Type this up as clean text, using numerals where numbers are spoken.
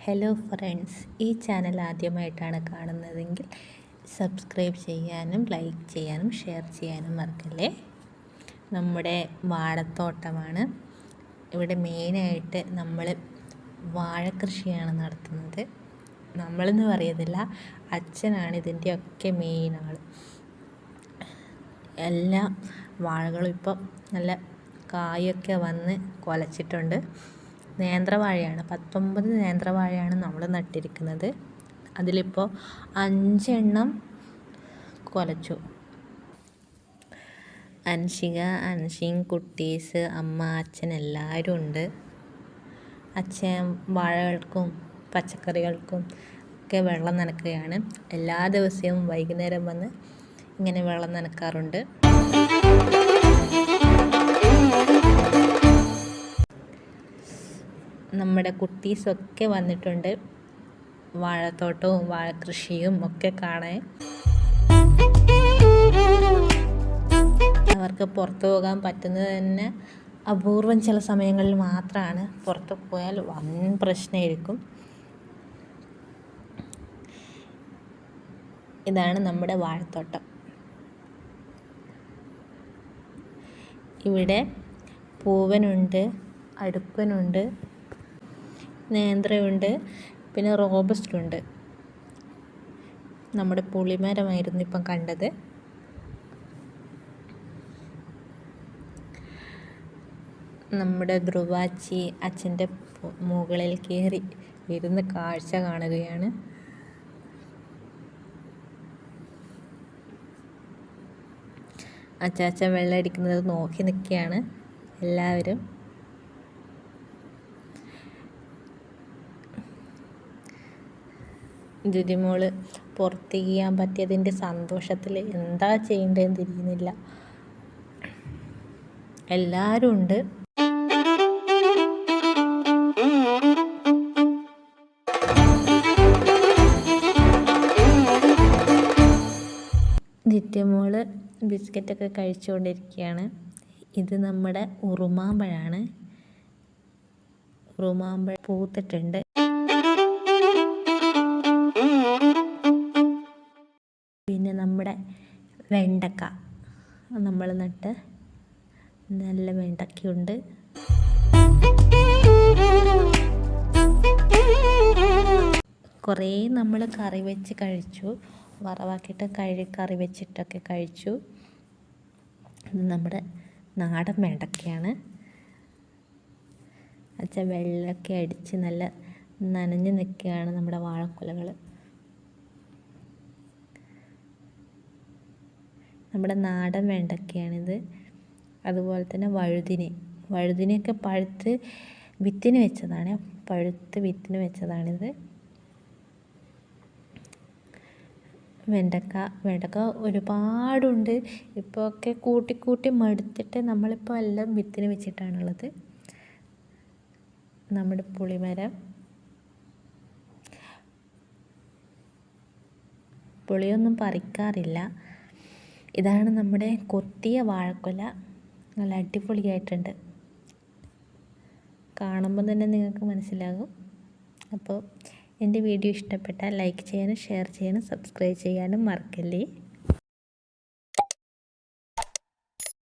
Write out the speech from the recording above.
Hello friends, ഈ channel ആദ്യമായിട്ടാണ് കാണുന്നതെങ്കിൽ സബ്സ്ക്രൈബ് ചെയ്യാനും ലൈക്ക് ചെയ്യാനും ഷെയർ ചെയ്യാനും മറക്കല്ലേ. നമ്മുടെ വാഴത്തോട്ടമാണ്. ഇവിടെ മെയിനായിട്ട് നമ്മൾ വാഴക്കൃഷിയാണ് നടത്തുന്നത്. നമ്മളെന്ന് പറയുന്നില്ല, അച്ഛനാണ് ഇതിൻ്റെയൊക്കെ മെയിൻ ആൾ. എല്ലാ വാഴകളും ഇപ്പം നല്ല കായൊക്കെ വന്ന് കുലച്ചിട്ടുണ്ട്. നേന്ത്രവാഴയാണ്, 19 നേന്ത്രവാഴയാണ് നമ്മൾ നട്ടിരിക്കുന്നത്. അതിലിപ്പോൾ 5 എണ്ണം കുലച്ചു. അൻഷിൻ, കുട്ടീസ്, അമ്മ, അച്ഛൻ എല്ലാവരും ഉണ്ട്. അച്ഛൻ വാഴകൾക്കും പച്ചക്കറികൾക്കും ഒക്കെ വെള്ളം നനയ്ക്കുകയാണ്. എല്ലാ ദിവസവും വൈകുന്നേരം വന്ന് ഇങ്ങനെ വെള്ളം നനയ്ക്കാറുണ്ട്. നമ്മുടെ കുട്ടീസൊക്കെ വന്നിട്ടുണ്ട് വാഴത്തോട്ടവും വാഴക്കൃഷിയും ഒക്കെ കാണാൻ. അവർക്ക് പുറത്തു പോകാൻ പറ്റുന്നത് തന്നെ അപൂർവം ചില സമയങ്ങളിൽ മാത്രമാണ്. പുറത്ത് പോയാൽ വൻ പ്രശ്നമായിരിക്കും. ഇതാണ് നമ്മുടെ വാഴത്തോട്ടം. ഇവിടെ പൂവനുണ്ട്, അടുക്കനുണ്ട്, നേന്ത്രയുണ്ട്, പിന്നെ റോബസ്റ്റുണ്ട്. നമ്മുടെ പുളിമരമായിരുന്നു ഇപ്പം കണ്ടത്. നമ്മുടെ ധ്രുവാച്ചി അച്ഛൻ്റെ മുകളിൽ കയറി ഇരുന്ന് കാഴ്ച കാണുകയാണ്. അച്ചാച്ചൻ വെള്ളം അടിക്കുന്നത് നോക്കി നിൽക്കുകയാണ് എല്ലാവരും. ദ്യുതിമോള് പുറത്ത് ചെയ്യാൻ പറ്റിയതിൻ്റെ സന്തോഷത്തിൽ എന്താ ചെയ്യേണ്ടതെന്ന് തിരിയുന്നില്ല. എല്ലാവരും ഉണ്ട്. ദ്യുതിമോള് ബിസ്ക്കറ്റൊക്കെ കഴിച്ചുകൊണ്ടിരിക്കുകയാണ്. ഇത് നമ്മുടെ ഉറുമാമ്പഴമാണ്. ഉറുമാമ്പഴം പൂത്തിട്ടുണ്ട്. പിന്നെ നമ്മുടെ വെണ്ടക്ക നമ്മൾ നട്ട് നല്ല വെണ്ടക്കയുണ്ട്. കുറേ നമ്മൾ കറി വെച്ച് കഴിച്ചു, വറവാക്കിയിട്ട് കറി വെച്ചിട്ടൊക്കെ കഴിച്ചു. ഇത് നമ്മുടെ നാടൻ വെണ്ടക്കയാണ്. അച്ഛൻ വെള്ളമൊക്കെ അടിച്ച് നല്ല നനഞ്ഞ് നിൽക്കുകയാണ് നമ്മുടെ വാഴക്കുലകൾ. നമ്മുടെ നാടൻ വെണ്ടക്കയാണിത്. അതുപോലെ തന്നെ വഴുതിനയൊക്കെ പഴുത്ത് വിത്തിന് വെച്ചതാണിത്. വെണ്ടക്ക ഒരുപാടുണ്ട്. ഇപ്പോൾ ഒക്കെ കൂട്ടി മടുത്തിട്ട് നമ്മളിപ്പോൾ എല്ലാം വിത്തിന് വെച്ചിട്ടാണുള്ളത്. നമ്മുടെ പുളിമരം, പുളിയൊന്നും പറിക്കാറില്ല. ഇതാണ് നമ്മുടെ കൊത്തിയ വാഴക്കുല. നല്ല അടിപൊളിയായിട്ടുണ്ട്. കാണുമ്പോൾ തന്നെ നിങ്ങൾക്ക് മനസ്സിലാകും. അപ്പോൾ എൻ്റെ വീഡിയോ ഇഷ്ടപ്പെട്ടാൽ ലൈക്ക് ചെയ്യാനും ഷെയർ ചെയ്യാനും സബ്സ്ക്രൈബ് ചെയ്യാനും മറക്കല്ലേ.